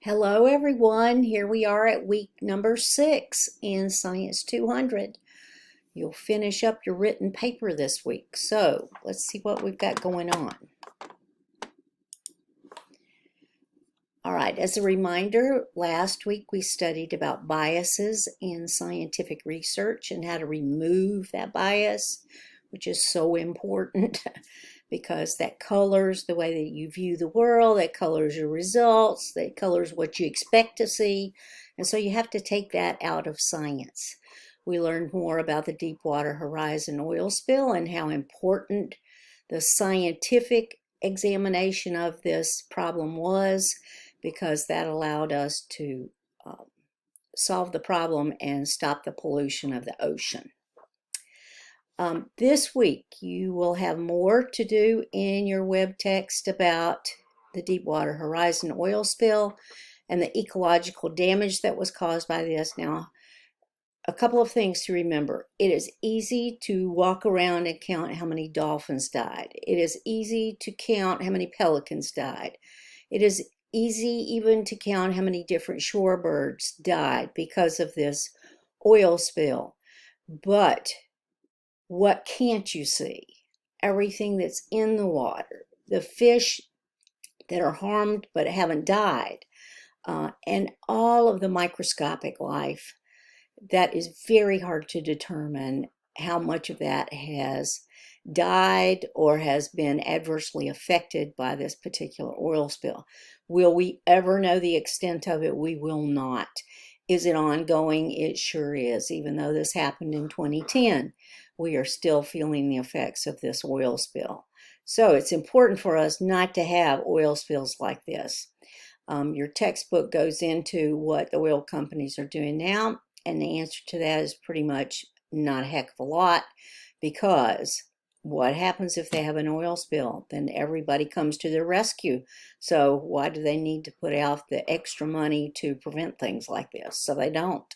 Hello everyone, here we are at week number 6 in Science 200. You'll finish up your written paper this week, so let's see what we've got going on. All right, as a reminder, last week we studied about biases in scientific research and how to remove that bias, which is so important because that colors the way that you view the world, that colors your results, that colors what you expect to see, and so you have to take that out of science. We learned more about the Deepwater Horizon oil spill and how important the scientific examination of this problem was, because that allowed us to solve the problem and stop the pollution of the ocean. This week, you will have more to do in your web text about the Deepwater Horizon oil spill and the ecological damage that was caused by this. Now, a couple of things to remember. It is easy to walk around and count how many dolphins died. It is easy to count how many pelicans died. It is easy even to count how many different shorebirds died because of this oil spill. But what can't you see? Everything that's in the water, the fish that are harmed but haven't died, and all of the microscopic life, that is very hard to determine how much of that has died or has been adversely affected by this particular oil spill. Will we ever know the extent of it? We will not. Is it ongoing? It sure is. Even though this happened in 2010, we are still feeling the effects of this oil spill. So it's important for us not to have oil spills like this. Your textbook goes into what the oil companies are doing now, and the answer to that is pretty much not a heck of a lot, because what happens if they have an oil spill? Then everybody comes to their rescue. So why do they need to put out the extra money to prevent things like this? So they don't.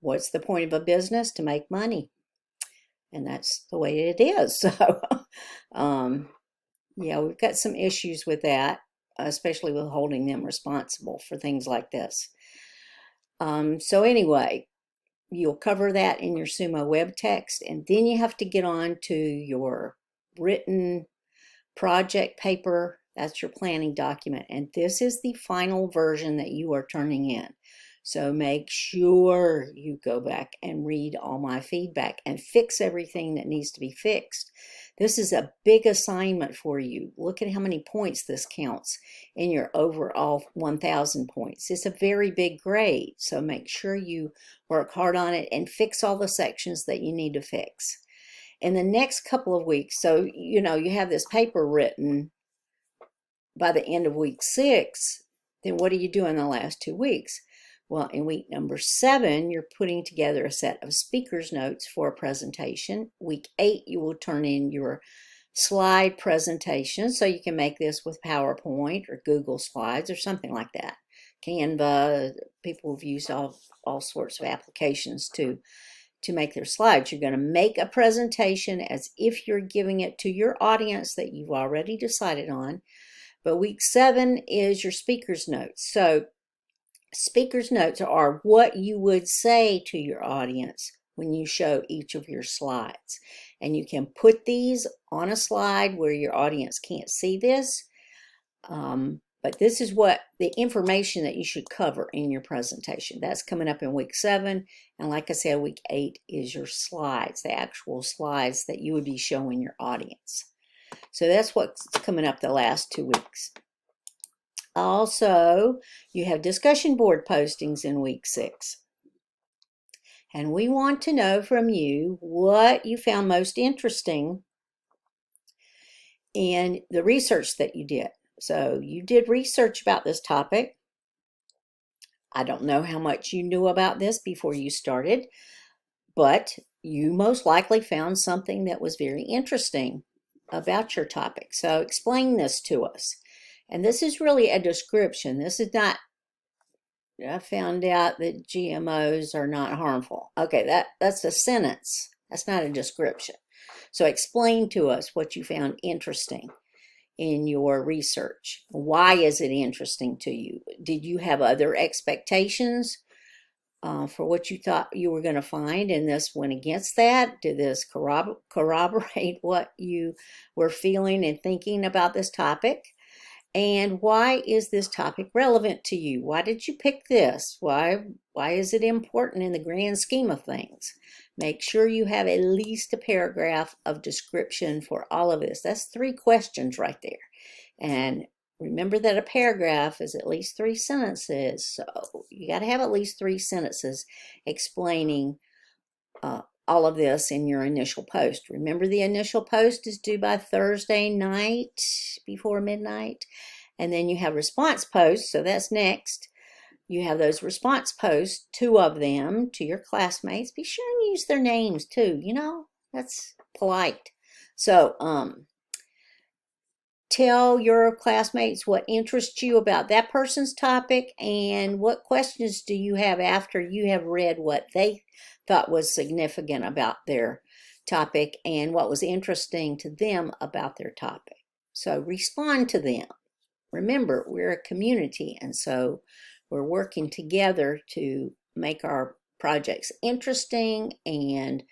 What's the point of a business? To make money. And that's the way it is. So, yeah, we've got some issues with that, especially with holding them responsible for things like this. So anyway, you'll cover that in your Sumo web text, and then you have to get on to your written project paper. That's your planning document, and this is the final version that you are turning in. So make sure you go back and read all my feedback and fix everything that needs to be fixed. This is a big assignment for you. Look at how many points this counts in your overall 1,000 points. It's a very big grade, so make sure you work hard on it and fix all the sections that you need to fix. In the next couple of weeks, so you have this paper written by the end of week 6, then what do you do in the last 2 weeks? Well, in week number 7, you're putting together a set of speaker's notes for a presentation. Week 8, you will turn in your slide presentation, so you can make this with PowerPoint or Google Slides or something like that. Canva, people have used all sorts of applications to make their slides. You're going to make a presentation as if you're giving it to your audience that you've already decided on. But week 7 is your speaker's notes. So speaker's notes are what you would say to your audience when you show each of your slides. And you can put these on a slide where your audience can't see this. But this is what the information that you should cover in your presentation. That's coming up in week 7. And like I said, week 8 is your slides, the actual slides that you would be showing your audience. So that's what's coming up the last 2 weeks. Also, you have discussion board postings in week 6. And we want to know from you what you found most interesting in the research that you did. So you did research about this topic. I don't know how much you knew about this before you started, but you most likely found something that was very interesting about your topic. So explain this to us. And this is really a description. This is not, I found out that GMOs are not harmful. Okay, that's a sentence. That's not a description. So explain to us what you found interesting in your research. Why is it interesting to you? Did you have other expectations for what you thought you were going to find, and this went against that? Did this corroborate what you were feeling and thinking about this topic? And why is this topic relevant to you? Why did you pick this? Why is it important in the grand scheme of things? Make sure you have at least a paragraph of description for all of this. That's 3 questions right there. And remember that a paragraph is at least 3 sentences. So you got to have at least 3 sentences explaining all of this in your initial post. Remember, the initial post is due by Thursday night before midnight. And then you have response posts, so that's next. You have those response posts, 2 of them, to your classmates. Be sure and use their names too, you know, that's polite. So tell your classmates what interests you about that person's topic, and what questions do you have after you have read what they thought was significant about their topic and what was interesting to them about their topic. So respond to them. Remember, we're a community, and so we're working together to make our projects interesting, and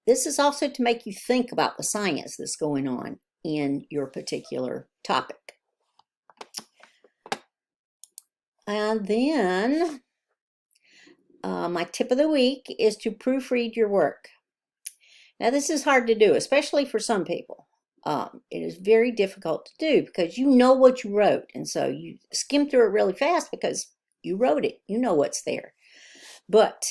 this is also to make you think about the science that's going on in your particular topic. And then my tip of the week is to proofread your work. Now, this is hard to do, especially for some people. It is very difficult to do because you know what you wrote, and so you skim through it really fast because you wrote it. You know what's there. But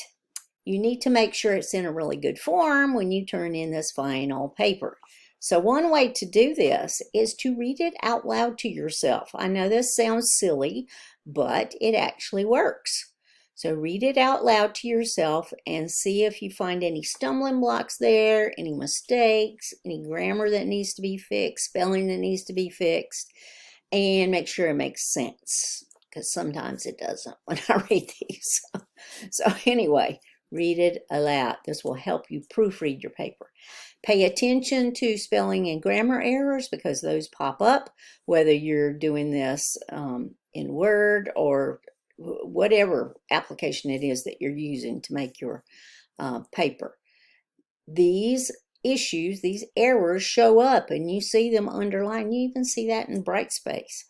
you need to make sure it's in a really good form when you turn in this final paper. So one way to do this is to read it out loud to yourself. I know this sounds silly, but it actually works. So read it out loud to yourself and see if you find any stumbling blocks there, any mistakes, any grammar that needs to be fixed, spelling that needs to be fixed, and make sure it makes sense, because sometimes it doesn't when I read these. So anyway, read it aloud. This will help you proofread your paper. Pay attention to spelling and grammar errors, because those pop up, whether you're doing this in Word or whatever application it is that you're using to make your paper. These issues, these errors show up, and you see them underlined. You even see that in bright space.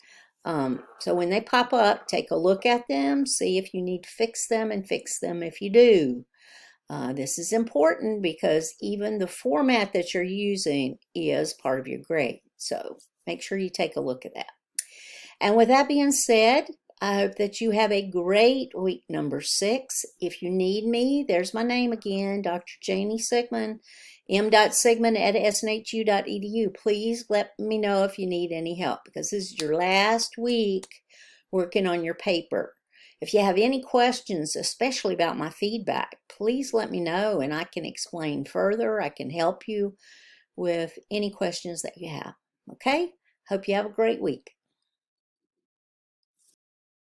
So when they pop up, take a look at them, see if you need to fix them, and fix them if you do. This is important because even the format that you're using is part of your grade. So make sure you take a look at that. And with that being said, I hope that you have a great week number 6. If you need me, there's my name again, Dr. Janie Sigmon, m.sigmon@snhu.edu. Please let me know if you need any help, because this is your last week working on your paper. If you have any questions, especially about my feedback, please let me know and I can explain further. I can help you with any questions that you have. Okay? Hope you have a great week.